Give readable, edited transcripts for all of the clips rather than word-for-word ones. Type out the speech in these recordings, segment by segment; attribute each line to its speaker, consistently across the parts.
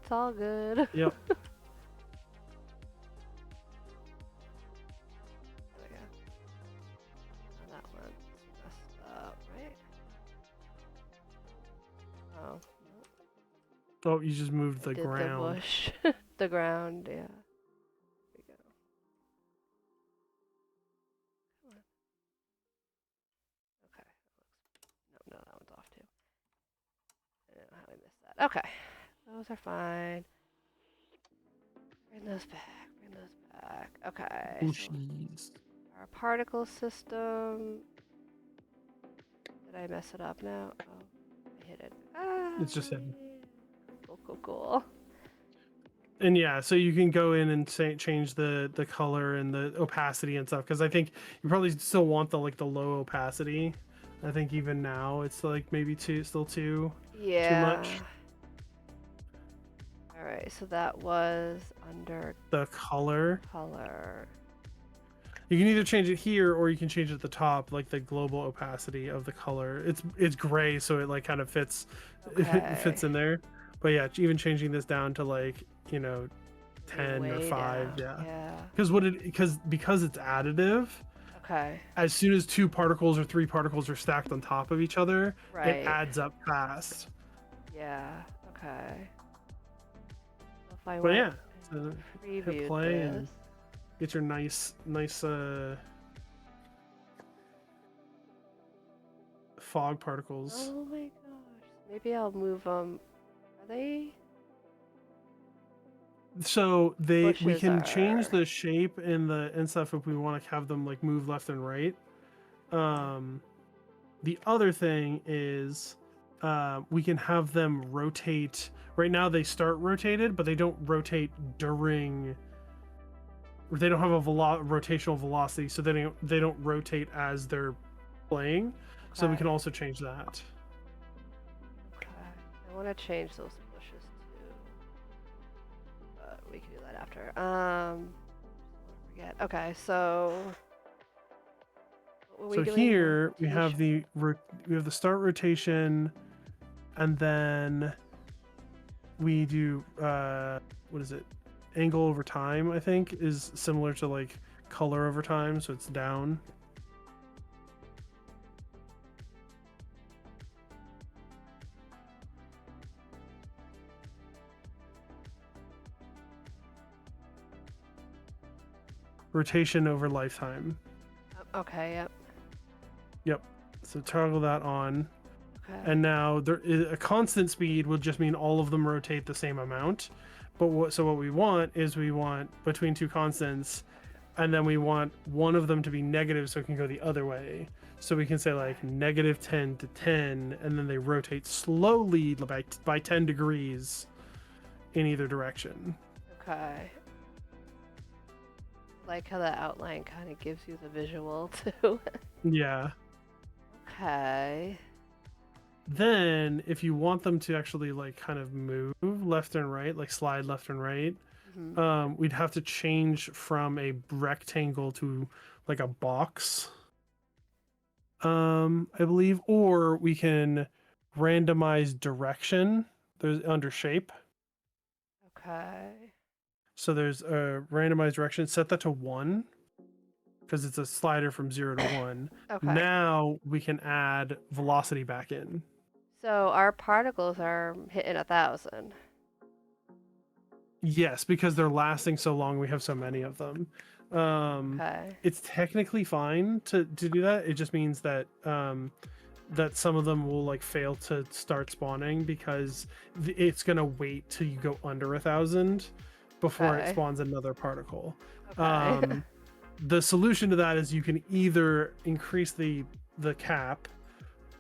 Speaker 1: It's all good.
Speaker 2: Yep.
Speaker 1: There we go. Oh, that one's messed up, right? Oh,
Speaker 2: Oh, you just moved the
Speaker 1: did the
Speaker 2: ground.
Speaker 1: bush. The ground, yeah. There we go. Come on. Okay. No, that one's off too. I don't know how we missed that. Okay. Those are fine. Bring those back. Bring those back. Okay. So
Speaker 2: Bushies.
Speaker 1: our particle system. Did I mess it up now? Oh, I hit it. Ah,
Speaker 2: It's just hidden.
Speaker 1: Cool.
Speaker 2: And yeah, so you can go in and change the color and the opacity and stuff, because I think you probably still want the the low opacity. I think even now it's like maybe still too much.
Speaker 1: All right, so that was under
Speaker 2: The color.
Speaker 1: color.
Speaker 2: You can either change it here or you can change it at the top, like the global opacity of the color. It's gray, so it like kind of fits.
Speaker 1: Okay.
Speaker 2: It fits in there. But yeah, even changing this down to like 10 or 5,
Speaker 1: down.
Speaker 2: yeah. Because it's additive.
Speaker 1: Okay.
Speaker 2: As soon as 2 particles or 3 particles are stacked on top of each other,
Speaker 1: Right.
Speaker 2: it adds up fast.
Speaker 1: Yeah. Okay. If I
Speaker 2: But yeah, so hit play
Speaker 1: this.
Speaker 2: and get your nice fog particles.
Speaker 1: Oh my gosh. Maybe I'll move them. Are they?
Speaker 2: So we can change
Speaker 1: are-
Speaker 2: the shape and stuff if we want to have them like move left and right. The other thing is we can have them rotate. Right now they start rotated, but they don't rotate during. They don't have a rotational velocity, so they don't rotate as they're playing. So we
Speaker 1: Okay.
Speaker 2: can also change that.
Speaker 1: Okay. I want to change those bushes too, but we can do that after. Forget. Okay, so. What were we
Speaker 2: So
Speaker 1: doing?
Speaker 2: here we have
Speaker 1: Rotation.
Speaker 2: the start rotation, and then we do what is it? Angle over time, I think, is similar to like color over time, so it's down. Rotation over lifetime.
Speaker 1: Okay, yep.
Speaker 2: Yep. So toggle that on.
Speaker 1: Okay.
Speaker 2: And now there is a constant speed will just mean all of them rotate the same amount. But what we want is we want between 2 constants, and then we want one of them to be negative so it can go the other way. So we can say like -10 to 10, and then they rotate slowly by 10 degrees in either direction.
Speaker 1: Okay. Like how the outline kind of gives you the visual too.
Speaker 2: Yeah.
Speaker 1: Okay.
Speaker 2: Then if you want them to actually like kind of move left and right, like slide left and right, we'd have to change from a rectangle to like a box, I believe, or we can randomize direction. There's under shape.
Speaker 1: Okay.
Speaker 2: So there's a randomized direction. Set that to 1 because it's a slider from 0 to 1.
Speaker 1: Okay.
Speaker 2: Now we can add velocity back in.
Speaker 1: So our particles are hitting 1,000.
Speaker 2: Yes, because they're lasting so long. We have so many of them.
Speaker 1: Okay.
Speaker 2: It's technically fine to do that. It just means that that some of them will like fail to start spawning because it's gonna wait till you go under 1,000 before it spawns another particle.
Speaker 1: Okay.
Speaker 2: The solution to that is you can either increase the cap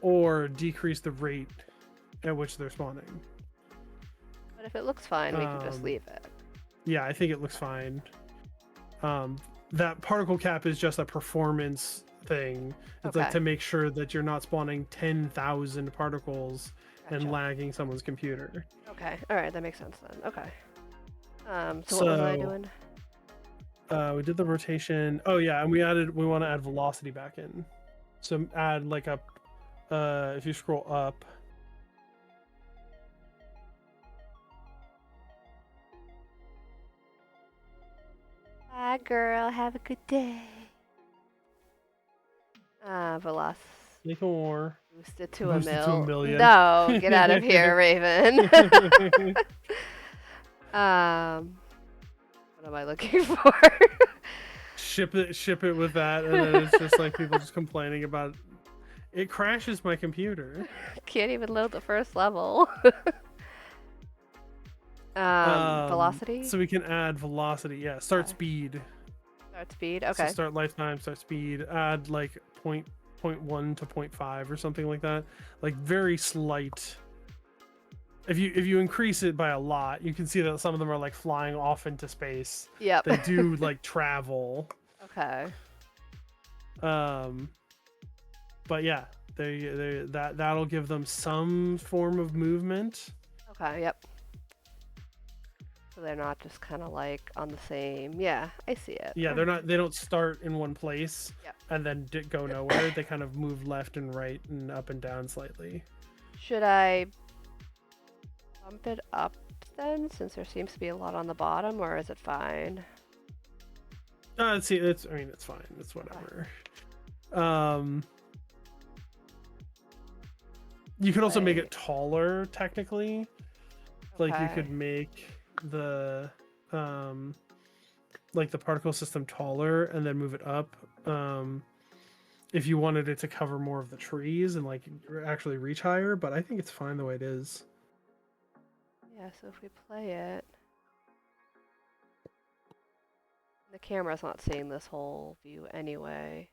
Speaker 2: or decrease the rate at which they're spawning.
Speaker 1: But if it looks fine, we can just leave it.
Speaker 2: Yeah, I think it looks fine. That particle cap is just a performance thing. It's like to make sure that you're not spawning 10,000 particles and lagging someone's computer.
Speaker 1: Okay. All right, that makes sense then. Okay. So what was I doing?
Speaker 2: We did the rotation. Oh yeah, and we want to add velocity back in. So add like a if you scroll up.
Speaker 1: Bye, girl. Have a good day. Velocity
Speaker 2: Make more.
Speaker 1: boosted to a
Speaker 2: Boosted to a
Speaker 1: mil.
Speaker 2: million.
Speaker 1: No, get out of here, Raven. What am I looking for?
Speaker 2: ship it with that, and then it's just like people just complaining about it crashes my computer.
Speaker 1: Can't even load the first level. Velocity?
Speaker 2: So we can add velocity. Yeah, start
Speaker 1: Okay.
Speaker 2: speed.
Speaker 1: Start speed.
Speaker 2: So
Speaker 1: Okay.
Speaker 2: start lifetime, start speed. Add like 0.1 to 0.5 or something like that. Like very slight. If you increase it by a lot, you can see that some of them are like flying off into space.
Speaker 1: Yep.
Speaker 2: They do like travel.
Speaker 1: Okay.
Speaker 2: But yeah, that'll give them some form of movement.
Speaker 1: Okay. Yep. So they're not just kind of like on the same. Yeah, I see it.
Speaker 2: Yeah, they don't start in one place
Speaker 1: Yep.
Speaker 2: and then go nowhere. They kind of move left and right and up and down slightly.
Speaker 1: Should I bump it up then, since there seems to be a lot on the bottom, or is it fine?
Speaker 2: Let's see. It's fine. It's whatever. You could also make it taller, technically.
Speaker 1: Okay.
Speaker 2: Like you could make the like the particle system taller and then move it up. If you wanted it to cover more of the trees and like actually reach higher, but I think it's fine the way it is.
Speaker 1: Yeah, so if we play it, the camera's not seeing this whole view anyway.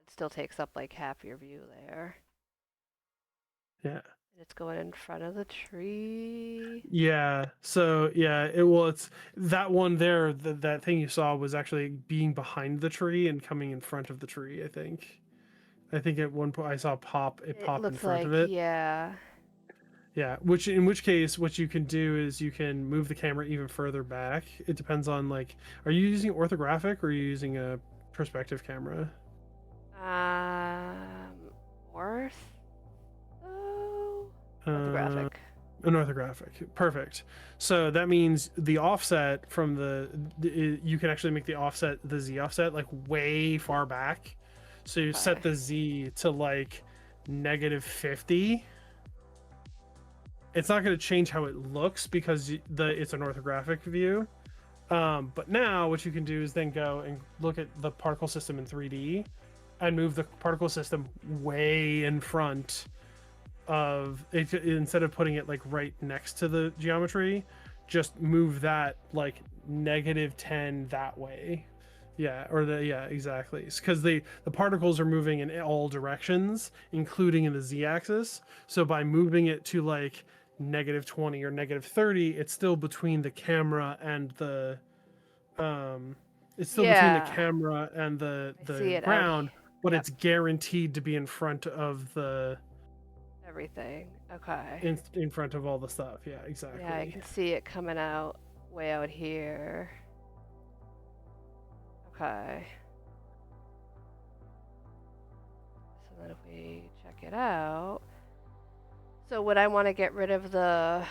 Speaker 1: It still takes up like half your view there.
Speaker 2: Yeah.
Speaker 1: And it's going in front of the tree.
Speaker 2: Yeah. So yeah, it's that one there. That thing you saw was actually being behind the tree and coming in front of the tree. I think at one point I saw it pop in front of it.
Speaker 1: Yeah.
Speaker 2: Yeah, in which case, what you can do is you can move the camera even further back. It depends on like, are you using orthographic or are you using a perspective camera?
Speaker 1: Orth? Orthographic.
Speaker 2: An orthographic. Perfect. So that means the offset from you can actually make the Z offset like way far back. So you set the Z to like -50. It's not going to change how it looks because it's an orthographic view. But now what you can do is then go and look at the particle system in 3D and move the particle system way in front of it. Instead of putting it like right next to the geometry, just move that like -10 that way. Yeah, exactly. Because the particles are moving in all directions, including in the z-axis. So by moving it to like -20 or -30, it's still between the camera and the ground, but it's guaranteed to be in front of the
Speaker 1: everything. Okay.
Speaker 2: In front of all the stuff. Yeah, exactly.
Speaker 1: Yeah, I can see it coming out way out here. Okay. So then if we check it out, so would I want to get rid of the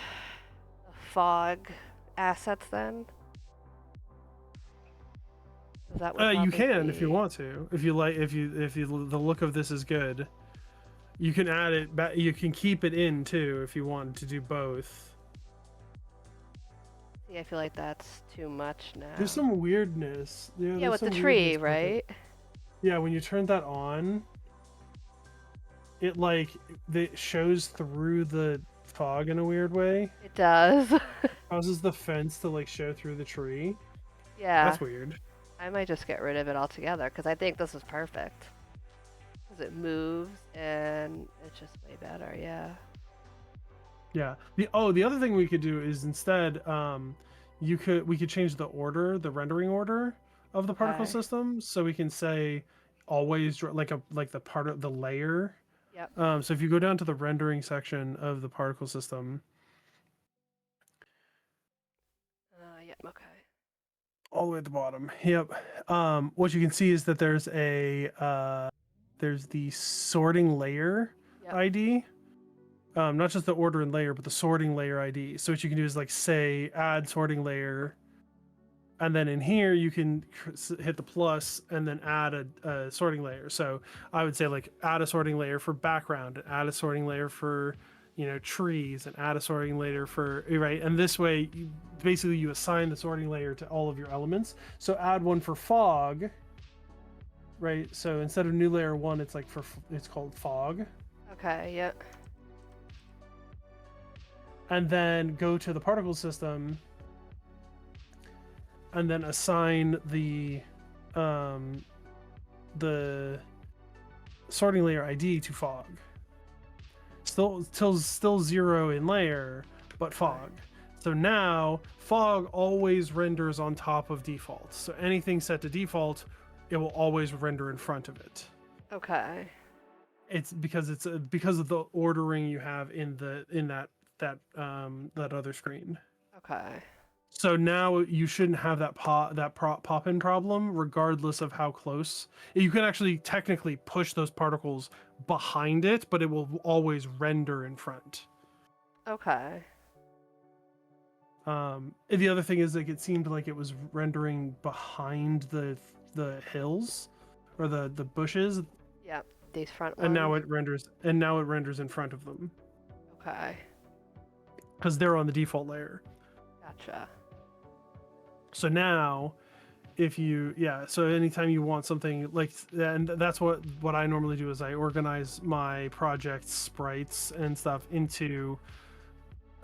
Speaker 1: fog assets then? Is that what
Speaker 2: you can if you want to. If you like, if the look of this is good, you can add it back. You can keep it in too if you want to do both.
Speaker 1: See, I feel like that's too much now.
Speaker 2: There's some weirdness.
Speaker 1: Yeah, with the tree, right?
Speaker 2: Yeah, when you turn that on, it shows through the fog in a weird way.
Speaker 1: It does.
Speaker 2: Causes the fence to like show through the tree.
Speaker 1: Yeah.
Speaker 2: That's weird.
Speaker 1: I might just get rid of it altogether because I think this is perfect. Because it moves and it's just way better. Yeah.
Speaker 2: Yeah. The other thing we could do is instead, we could change the rendering order of the particle system, so we can say always like the part of the layer.
Speaker 1: Yep.
Speaker 2: So if you go down to the rendering section of the particle system.
Speaker 1: Yep. Okay.
Speaker 2: All the way at the bottom. Yep. What you can see is that there's the sorting layer ID. Not just the order and layer, but the sorting layer ID. So what you can do is like say add sorting layer, And then in here, you can hit the plus and then add a sorting layer. So I would say like add a sorting layer for background, and add a sorting layer for, trees, and add a sorting layer for, right? And this way, basically you assign the sorting layer to all of your elements. So add one for fog, right? So instead of new layer 1, it's like it's called fog.
Speaker 1: Okay, yeah.
Speaker 2: And then go to the particle system and then assign the sorting layer ID to fog. Still 0 in layer, but fog. So now fog always renders on top of default. So anything set to default, it will always render in front of it.
Speaker 1: Okay.
Speaker 2: It's because of the ordering you have in that other screen.
Speaker 1: Okay.
Speaker 2: So now you shouldn't have that pop-in problem, regardless of how close. You can actually technically push those particles behind it, but it will always render in front.
Speaker 1: Okay.
Speaker 2: The other thing is, like, it seemed like it was rendering behind the hills or the bushes.
Speaker 1: Yep, these front ones.
Speaker 2: And now it renders in front of them.
Speaker 1: Okay.
Speaker 2: Because they're on the default layer.
Speaker 1: Gotcha.
Speaker 2: So now, so anytime you want something like, and that's what I normally do is I organize my project sprites and stuff into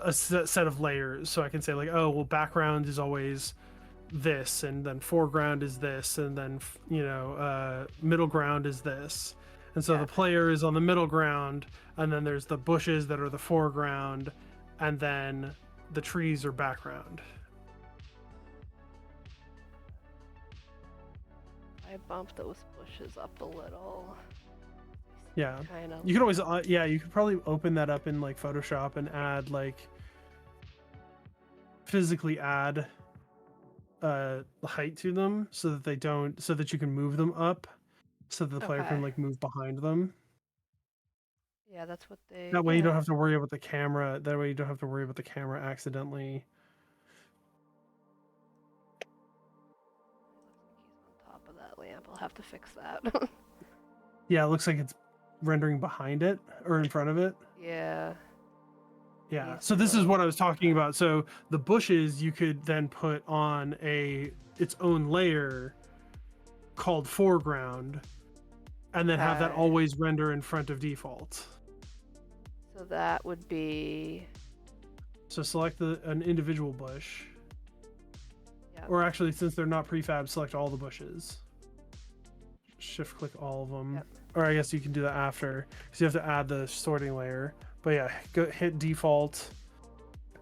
Speaker 2: a set of layers. So I can say like, oh, well, background is always this, and then foreground is this, and then, middle ground is this. And so the player is on the middle ground, and then there's the bushes that are the foreground, and then the trees are background.
Speaker 1: I bumped those bushes up a little.
Speaker 2: Yeah.
Speaker 1: Kind of.
Speaker 2: You could always, you could probably open that up in like Photoshop and add physically add height to them so that you can move them up so that the player can like move behind them.
Speaker 1: Yeah, that's what they.
Speaker 2: That way you don't have to worry about the camera. That way you don't have to worry about the camera accidentally.
Speaker 1: He's on top of that lamp. I'll have to fix that.
Speaker 2: Yeah, it looks like it's rendering behind it or in front of it.
Speaker 1: Yeah.
Speaker 2: Yeah. So this is what I was talking about. So the bushes you could then put on its own layer called foreground, and then have that always render in front of default.
Speaker 1: So that would be.
Speaker 2: So select an individual bush.
Speaker 1: Yeah.
Speaker 2: Or actually, since they're not prefab, select all the bushes. Shift click all of them.
Speaker 1: Yep.
Speaker 2: Or I guess you can do that after, because you have to add the sorting layer. But yeah, hit default,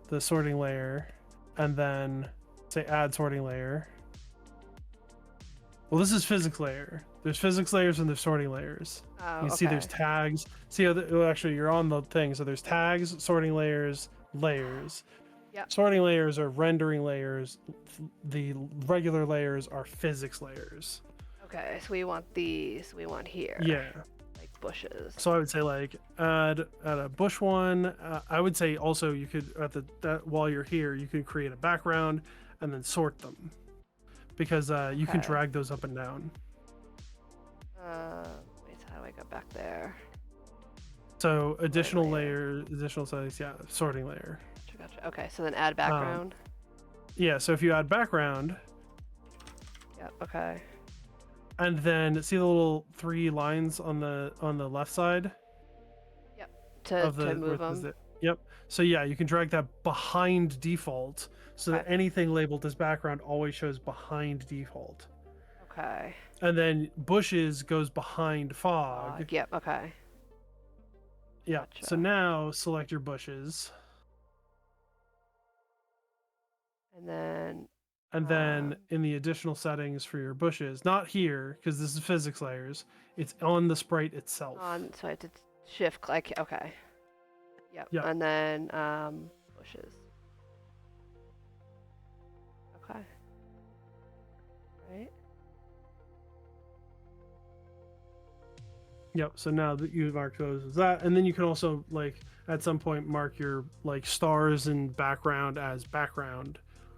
Speaker 2: the sorting layer, and then say add sorting layer. Well, this is physics layer. There's physics layers and there's sorting layers.
Speaker 1: Oh,
Speaker 2: you can see there's tags. See how actually you're on the thing. So there's tags, sorting layers, layers.
Speaker 1: Yep.
Speaker 2: Sorting layers are rendering layers. The regular layers are physics layers.
Speaker 1: Okay, so we want these. We want here.
Speaker 2: Yeah.
Speaker 1: Like bushes.
Speaker 2: So I would say like add a bush one. I would say also you could while you're here you can create a background and then sort them, because you can drag those up and down.
Speaker 1: Wait, how do I get back there?
Speaker 2: So additional layer, additional size, sorting layer.
Speaker 1: Gotcha. Okay, so then add background.
Speaker 2: Yeah, so if you add background.
Speaker 1: Yep. Okay.
Speaker 2: And then see the little 3 lines on the left side.
Speaker 1: Yep. To move them.
Speaker 2: Yep. So yeah, you can drag that behind default, so that anything labeled as background always shows behind default.
Speaker 1: Okay.
Speaker 2: And then bushes goes behind fog.
Speaker 1: Yep. Okay.
Speaker 2: Yeah. Gotcha. So now select your bushes. And then in the additional settings for your bushes, not here because this is physics layers, it's on the sprite itself.
Speaker 1: So I have to shift click. Okay. Yep. And then bushes. Okay. Right.
Speaker 2: Yep. So now that you mark those as that, and then you can also like at some point mark your like stars and background as background.